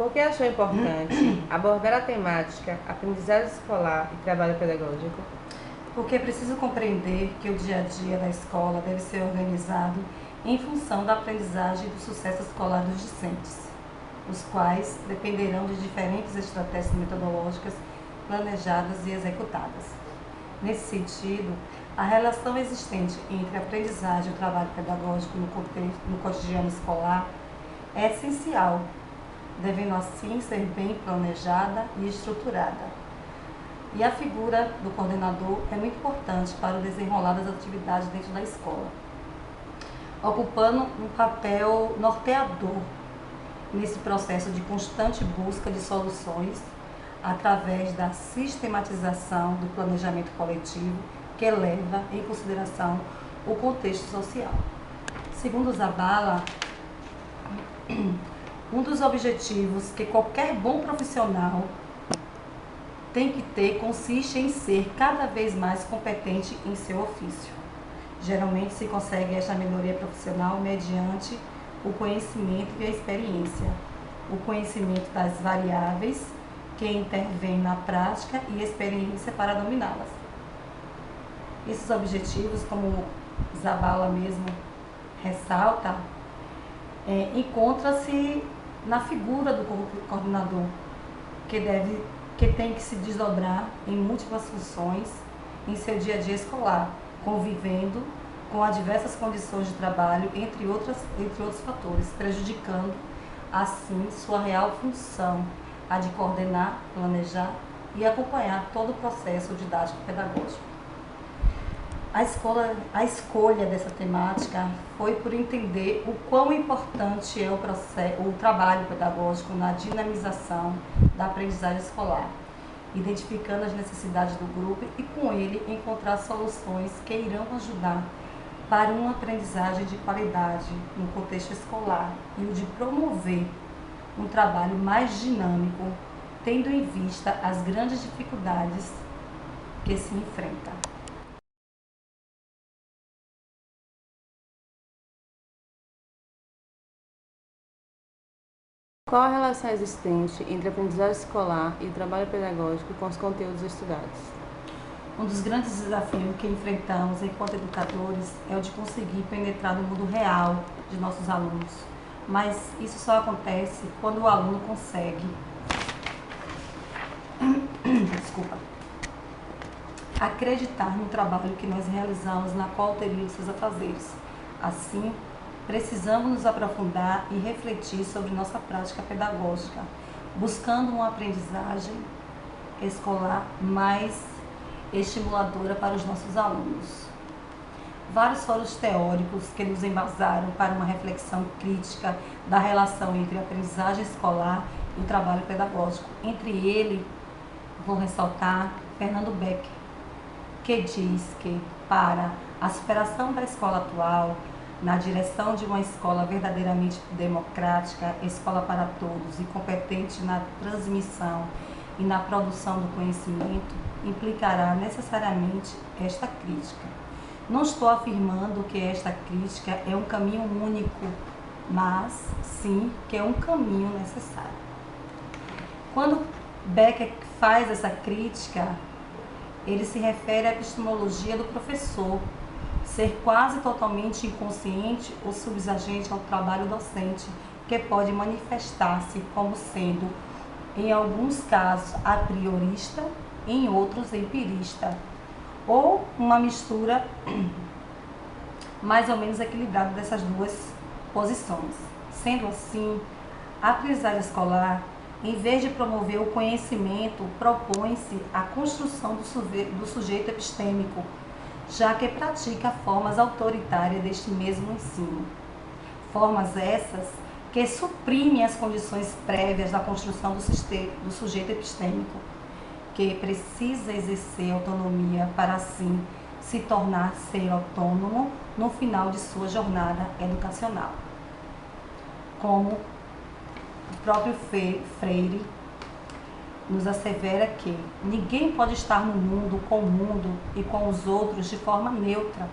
Por que achou importante abordar a temática aprendizagem escolar e trabalho pedagógico? Porque é preciso compreender que o dia a dia da escola deve ser organizado em função da aprendizagem e do sucesso escolar dos discentes, os quais dependerão de diferentes estratégias metodológicas planejadas e executadas. Nesse sentido, a relação existente entre a aprendizagem e o trabalho pedagógico no cotidiano escolar é essencial, devendo assim ser bem planejada e estruturada. E a figura do coordenador é muito importante para o desenrolar das atividades dentro da escola, ocupando um papel norteador nesse processo de constante busca de soluções através da sistematização do planejamento coletivo que leva em consideração o contexto social. Segundo Zabala, um dos objetivos que qualquer bom profissional tem que ter consiste em ser cada vez mais competente em seu ofício. Geralmente se consegue esta melhoria profissional mediante o conhecimento e a experiência, o conhecimento das variáveis que intervêm na prática e a experiência para dominá-las. Esses objetivos, como Zabala mesmo ressalta, encontra-se na figura do coordenador, que tem que se desdobrar em múltiplas funções em seu dia a dia escolar, convivendo com adversas condições de trabalho, entre outros fatores, prejudicando assim sua real função, a de coordenar, planejar e acompanhar todo o processo didático-pedagógico. A escolha dessa temática foi por entender o quão importante é o trabalho pedagógico na dinamização da aprendizagem escolar, identificando as necessidades do grupo e, com ele, encontrar soluções que irão ajudar para uma aprendizagem de qualidade no contexto escolar e o de promover um trabalho mais dinâmico, tendo em vista as grandes dificuldades que se enfrenta. Qual a relação existente entre a aprendizagem escolar e o trabalho pedagógico com os conteúdos estudados? Um dos grandes desafios que enfrentamos enquanto educadores é o de conseguir penetrar no mundo real de nossos alunos, mas isso só acontece quando o aluno consegue acreditar no trabalho que nós realizamos, na qual teria os seus afazeres. Assim, precisamos nos aprofundar e refletir sobre nossa prática pedagógica, buscando uma aprendizagem escolar mais estimuladora para os nossos alunos. Vários foram os teóricos que nos embasaram para uma reflexão crítica da relação entre a aprendizagem escolar e o trabalho pedagógico. Entre ele, vou ressaltar Fernando Becker, que diz que, para a superação da escola atual, na direção de uma escola verdadeiramente democrática, escola para todos e competente na transmissão e na produção do conhecimento, implicará necessariamente esta crítica. Não estou afirmando que esta crítica é um caminho único, mas sim que é um caminho necessário. Quando Becker faz essa crítica, ele se refere à epistemologia do professor, ser quase totalmente inconsciente ou subjacente ao trabalho docente, que pode manifestar-se como sendo, em alguns casos, a priorista, em outros, empirista, ou uma mistura mais ou menos equilibrada dessas duas posições. Sendo assim, a aprendizagem escolar, em vez de promover o conhecimento, propõe-se a construção do sujeito epistêmico, já que pratica formas autoritárias deste mesmo ensino. Formas essas que suprimem as condições prévias da construção do sujeito epistêmico, que precisa exercer autonomia para assim se tornar ser autônomo no final de sua jornada educacional. Como o próprio Freire nos assevera que ninguém pode estar no mundo com o mundo e com os outros de forma neutra.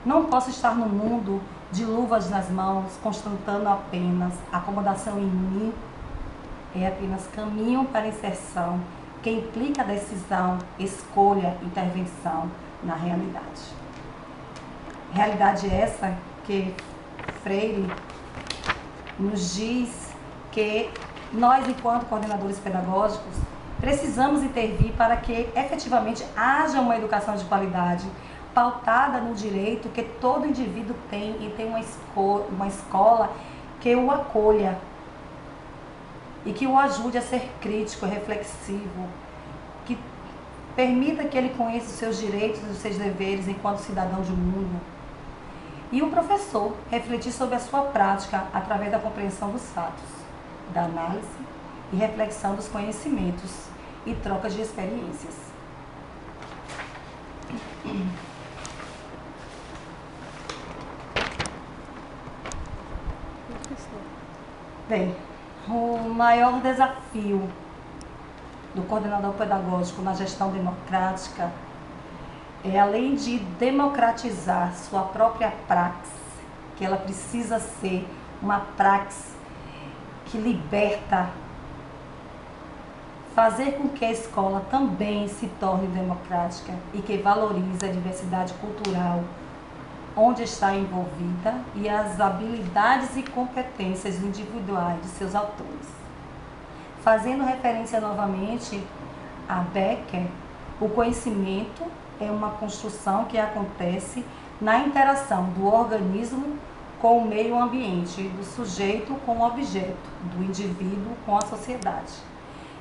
Não posso estar no mundo de luvas nas mãos, constatando apenas acomodação em mim é apenas caminho para a inserção que implica decisão, escolha, intervenção na realidade. Realidade essa que Freire nos diz que nós, enquanto coordenadores pedagógicos, precisamos intervir para que efetivamente haja uma educação de qualidade, pautada no direito que todo indivíduo tem e tem uma escola que o acolha e que o ajude a ser crítico, reflexivo, que permita que ele conheça os seus direitos e os seus deveres enquanto cidadão de mundo. E o professor refletir sobre a sua prática através da compreensão dos fatos, da análise e reflexão dos conhecimentos e troca de experiências. Bem, o maior desafio do coordenador pedagógico na gestão democrática é, além de democratizar sua própria praxis, que ela precisa ser uma praxis que liberta, fazer com que a escola também se torne democrática e que valorize a diversidade cultural onde está envolvida e as habilidades e competências individuais de seus autores. Fazendo referência novamente a Becker, o conhecimento é uma construção que acontece na interação do organismo com o meio ambiente, do sujeito com o objeto, do indivíduo com a sociedade.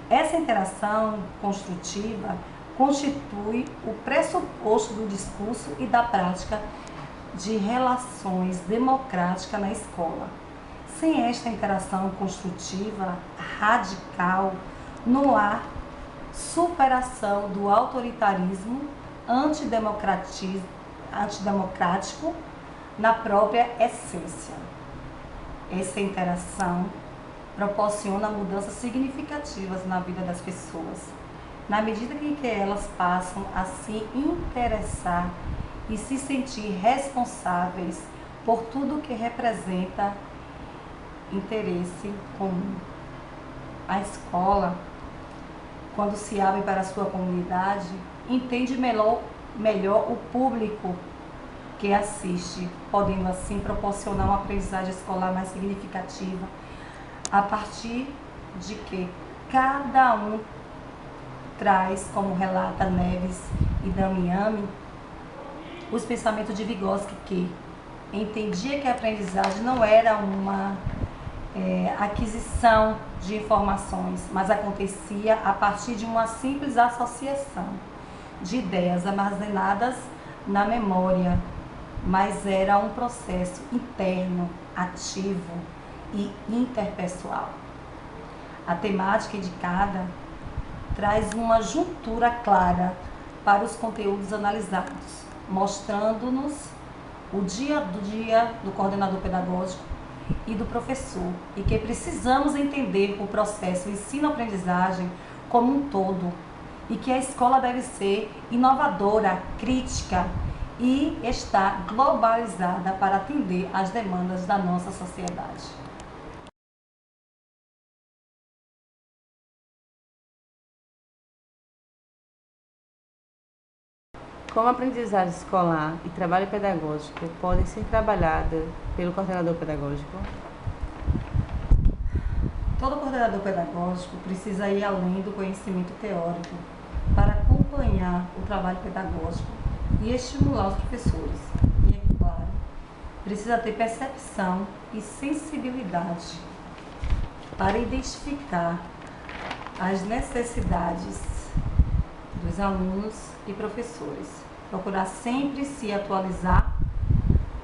Essa interação construtiva constitui o pressuposto do discurso e da prática de relações democráticas na escola. Sem esta interação construtiva radical, não há superação do autoritarismo antidemocrático na própria essência. Essa interação proporciona mudanças significativas na vida das pessoas, na medida em que elas passam a se interessar e se sentir responsáveis por tudo que representa interesse comum. A escola, quando se abre para a sua comunidade, entende melhor o público que assiste, podendo assim proporcionar uma aprendizagem escolar mais significativa, a partir de que cada um traz, como relata Neves e Damiani, os pensamentos de Vygotsky, que entendia que a aprendizagem não era uma aquisição de informações, mas acontecia a partir de uma simples associação de ideias armazenadas na memória, mas era um processo interno, ativo e interpessoal. A temática indicada traz uma juntura clara para os conteúdos analisados, mostrando-nos o dia do coordenador pedagógico e do professor, e que precisamos entender o processo ensino-aprendizagem como um todo, e que a escola deve ser inovadora, crítica e estar globalizada para atender às demandas da nossa sociedade. Como a aprendizagem escolar e trabalho pedagógico podem ser trabalhadas pelo coordenador pedagógico? Todo coordenador pedagógico precisa ir além do conhecimento teórico para acompanhar o trabalho pedagógico e estimular os professores. E, é claro, precisa ter percepção e sensibilidade para identificar as necessidades dos alunos e professores. Procurar sempre se atualizar,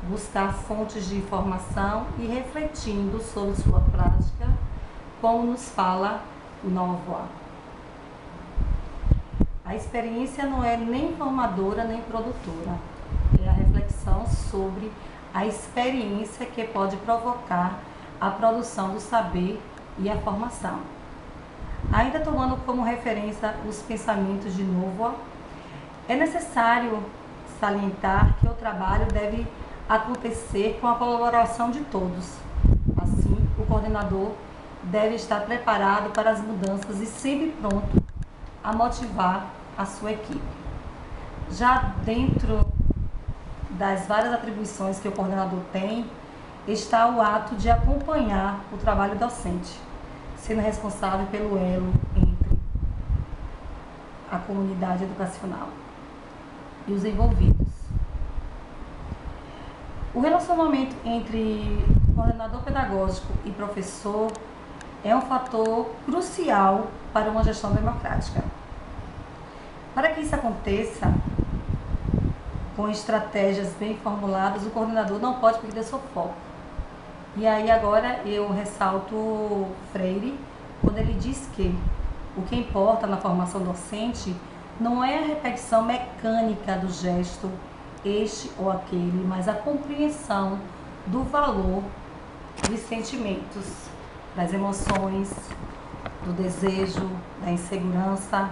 buscar fontes de informação e refletindo sobre sua prática, como nos fala Novoa. A experiência não é nem formadora nem produtora, é a reflexão sobre a experiência que pode provocar a produção do saber e a formação. Ainda tomando como referência os pensamentos de Novoa, é necessário salientar que o trabalho deve acontecer com a colaboração de todos. Assim, o coordenador deve estar preparado para as mudanças e sempre pronto a motivar a sua equipe. Já dentro das várias atribuições que o coordenador tem, está o ato de acompanhar o trabalho docente, sendo responsável pelo elo entre a comunidade educacional e os envolvidos. O relacionamento entre coordenador pedagógico e professor é um fator crucial para uma gestão democrática. Para que isso aconteça, com estratégias bem formuladas, o coordenador não pode perder seu foco. E aí agora eu ressalto Freire, quando ele diz que o que importa na formação docente não é a repetição mecânica do gesto, este ou aquele, mas a compreensão do valor dos sentimentos, das emoções, do desejo, da insegurança,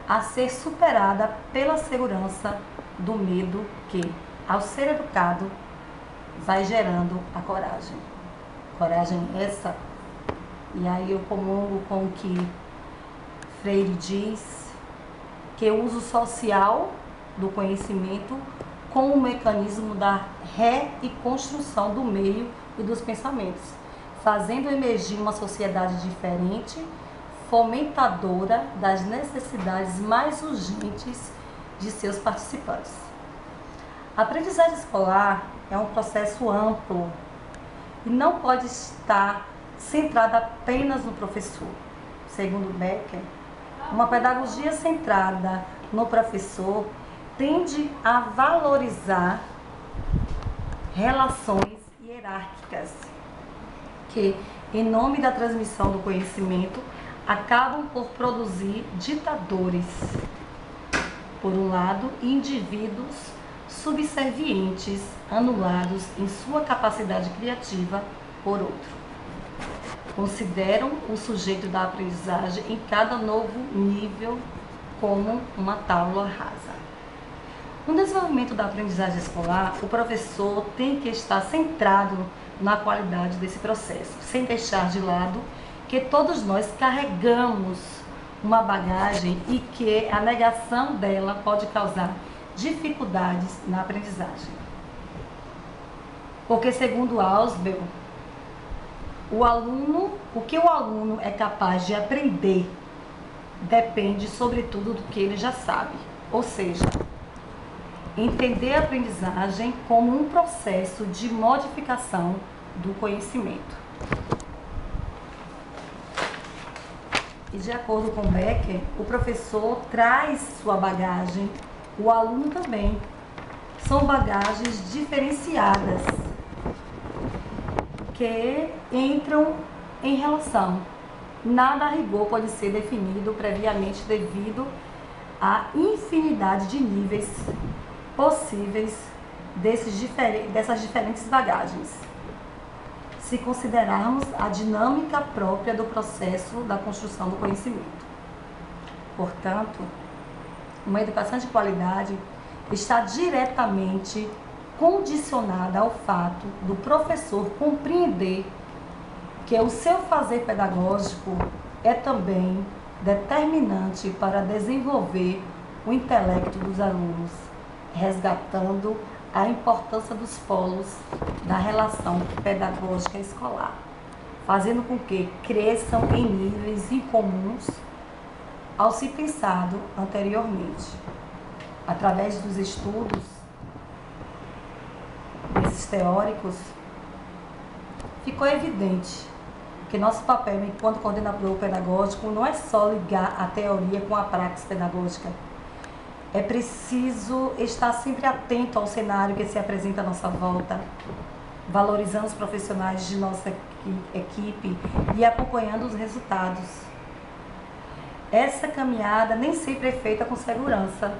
a ser superada pela segurança do medo que, ao ser educado, vai gerando a coragem. Coragem essa, e aí eu comungo com o que Freire diz, que o uso social do conhecimento com o mecanismo da ré e construção do meio e dos pensamentos, fazendo emergir uma sociedade diferente, fomentadora das necessidades mais urgentes de seus participantes. A aprendizagem escolar é um processo amplo e não pode estar centrada apenas no professor. Segundo Becker, uma pedagogia centrada no professor tende a valorizar relações hierárquicas que, em nome da transmissão do conhecimento, acabam por produzir ditadores, por um lado, e indivíduos subservientes, anulados em sua capacidade criativa, por outro. Consideram o sujeito da aprendizagem em cada novo nível como uma tábua rasa. No desenvolvimento da aprendizagem escolar, o professor tem que estar centrado na qualidade desse processo, sem deixar de lado que todos nós carregamos uma bagagem e que a negação dela pode causar dificuldades na aprendizagem. Porque, segundo Ausubel, o que o aluno é capaz de aprender depende, sobretudo, do que ele já sabe. Ou seja, entender a aprendizagem como um processo de modificação do conhecimento. E de acordo com Becker, o professor traz sua bagagem, o aluno também. São bagagens diferenciadas que entram em relação. Nada a rigor pode ser definido previamente devido à infinidade de níveis possíveis dessas diferentes bagagens, se considerarmos a dinâmica própria do processo da construção do conhecimento. Portanto, uma educação de qualidade está diretamente condicionada ao fato do professor compreender que o seu fazer pedagógico é também determinante para desenvolver o intelecto dos alunos, resgatando a importância dos polos da relação pedagógica escolar, fazendo com que cresçam em níveis incomuns ao se pensado anteriormente. Através dos estudos desses teóricos, ficou evidente que nosso papel enquanto coordenador pedagógico não é só ligar a teoria com a prática pedagógica. É preciso estar sempre atento ao cenário que se apresenta à nossa volta, valorizando os profissionais de nossa equipe e acompanhando os resultados. Essa caminhada nem sempre é feita com segurança,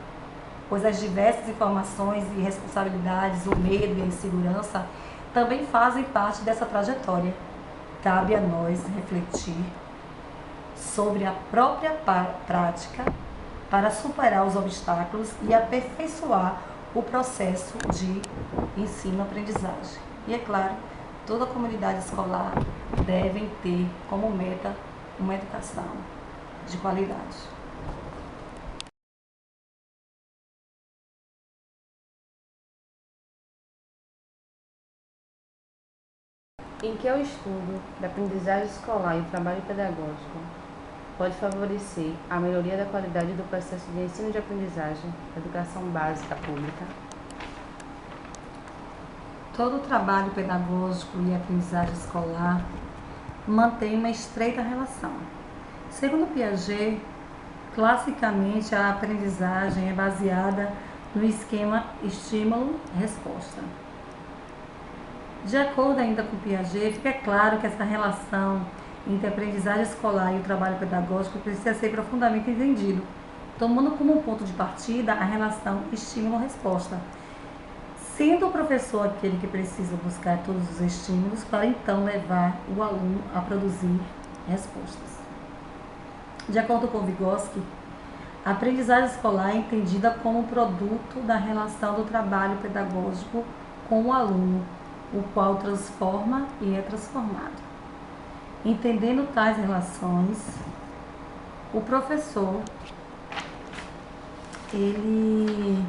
pois as diversas informações e responsabilidades, o medo e a insegurança também fazem parte dessa trajetória. Cabe a nós refletir sobre a própria prática para superar os obstáculos e aperfeiçoar o processo de ensino-aprendizagem. E, é claro, toda a comunidade escolar deve ter como meta uma educação de qualidade. Em que o estudo da aprendizagem escolar e o trabalho pedagógico pode favorecer a melhoria da qualidade do processo de ensino de aprendizagem da educação básica pública? Todo o trabalho pedagógico e aprendizagem escolar mantém uma estreita relação. Segundo Piaget, classicamente a aprendizagem é baseada no esquema estímulo-resposta. De acordo ainda com Piaget, fica claro que essa relação entre a aprendizagem escolar e o trabalho pedagógico precisa ser profundamente entendido, tomando como ponto de partida a relação estímulo-resposta, sendo o professor aquele que precisa buscar todos os estímulos para então levar o aluno a produzir respostas. De acordo com Vygotsky, a aprendizagem escolar é entendida como produto da relação do trabalho pedagógico com o aluno, o qual transforma e é transformado. Entendendo tais relações, o professor ele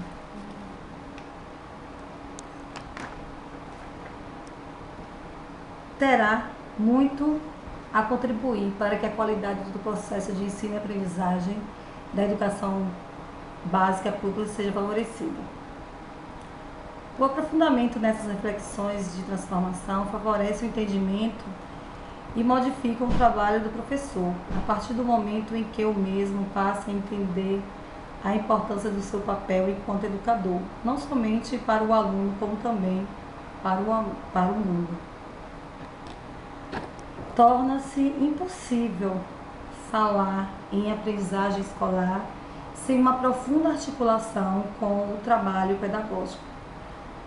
terá muito a contribuir para que a qualidade do processo de ensino e aprendizagem da educação básica pública seja favorecida. O aprofundamento nessas reflexões de transformação favorece o entendimento e modifica o trabalho do professor, a partir do momento em que o mesmo passa a entender a importância do seu papel enquanto educador, não somente para o aluno, como também para o mundo. Torna-se impossível falar em aprendizagem escolar sem uma profunda articulação com o trabalho pedagógico,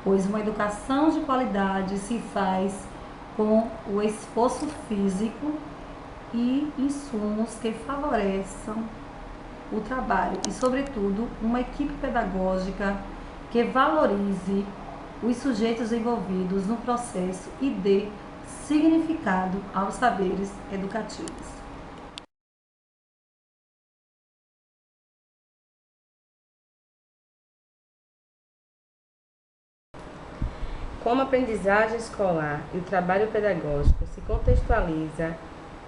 pois uma educação de qualidade se faz com o esforço físico e insumos que favoreçam o trabalho e, sobretudo, uma equipe pedagógica que valorize os sujeitos envolvidos no processo e dê significado aos saberes educativos. Como a aprendizagem escolar e o trabalho pedagógico se contextualiza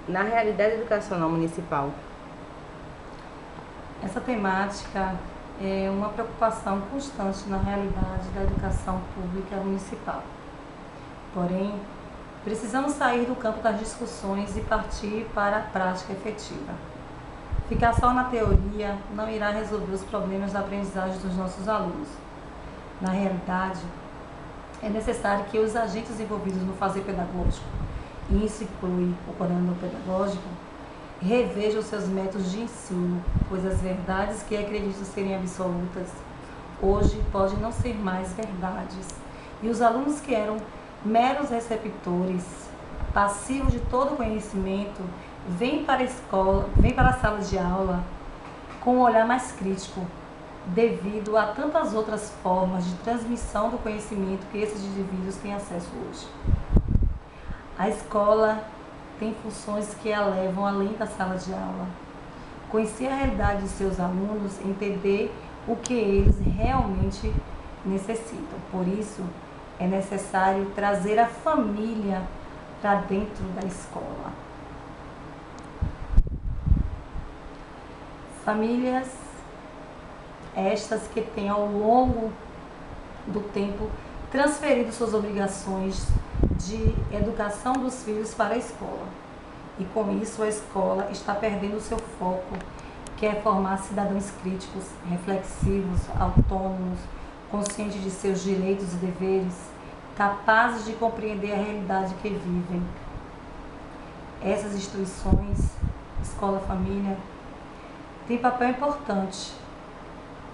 na realidade educacional municipal? Essa temática é uma preocupação constante na realidade da educação pública municipal. Porém, precisamos sair do campo das discussões e partir para a prática efetiva. Ficar só na teoria não irá resolver os problemas da aprendizagem dos nossos alunos. Na realidade, é necessário que os agentes envolvidos no fazer pedagógico, e isso inclui o coordenador pedagógico, revejam seus métodos de ensino, pois as verdades que acreditam serem absolutas, hoje podem não ser mais verdades. E os alunos que eram meros receptores, passivos de todo conhecimento, vêm para a escola, vêm para a sala de aula com um olhar mais crítico, devido a tantas outras formas de transmissão do conhecimento que esses indivíduos têm acesso hoje. A escola tem funções que a levam além da sala de aula. Conhecer a realidade de seus alunos, entender o que eles realmente necessitam. Por isso, é necessário trazer a família para dentro da escola. Famílias estas que têm ao longo do tempo transferido suas obrigações de educação dos filhos para a escola. E com isso a escola está perdendo o seu foco, que é formar cidadãos críticos, reflexivos, autônomos, conscientes de seus direitos e deveres, capazes de compreender a realidade que vivem. Essas instituições, escola, família, têm papel importante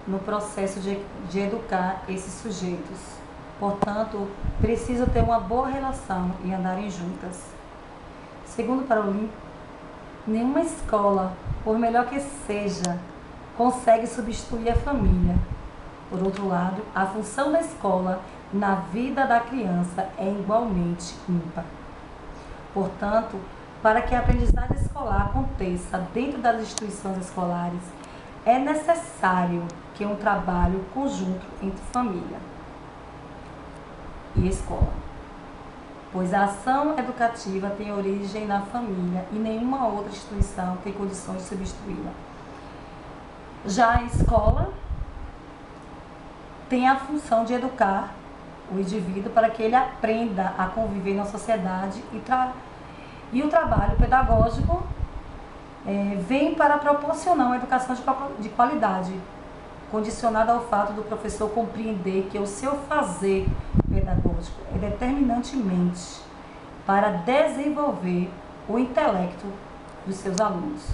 no processo de educar esses sujeitos. Portanto, precisam ter uma boa relação e andarem juntas. Segundo Parolin, nenhuma escola, por melhor que seja, consegue substituir a família. Por outro lado, a função da escola na vida da criança é igualmente ímpar. Portanto, para que a aprendizagem escolar aconteça dentro das instituições escolares, é necessário que um trabalho conjunto entre família e escola, pois a ação educativa tem origem na família e nenhuma outra instituição tem condições de substituí-la. Já a escola tem a função de educar o indivíduo para que ele aprenda a conviver na sociedade e o trabalho pedagógico vem para proporcionar uma educação de qualidade, condicionada ao fato do professor compreender que o seu fazer pedagógico é determinantemente para desenvolver o intelecto dos seus alunos.